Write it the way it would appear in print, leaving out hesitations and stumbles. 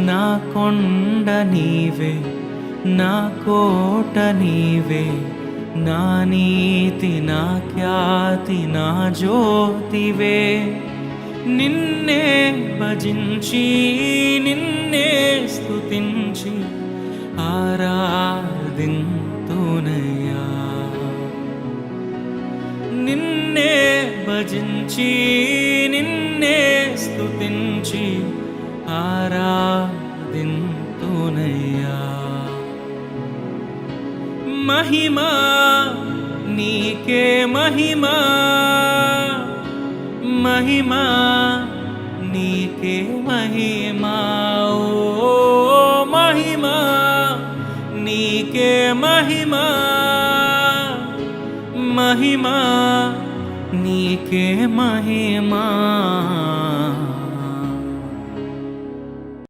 నా కొండ నీవే, నా కోట నీవే, నా నీతి నా ఖ్యాతి నా జ్యోతివే. నిన్నే భజించి నిన్నే స్తుతించి ఆరాధింతునయ్యా. నిన్నే భజించి నిన్నే స్తుతించి ఆరాధింతునయ్యా. మహిమా నీకే మహిమా, మహిమా నీకే మహిమా. ఓ మహిమా నీకే మహిమా, మహిమా నీకే మహిమా.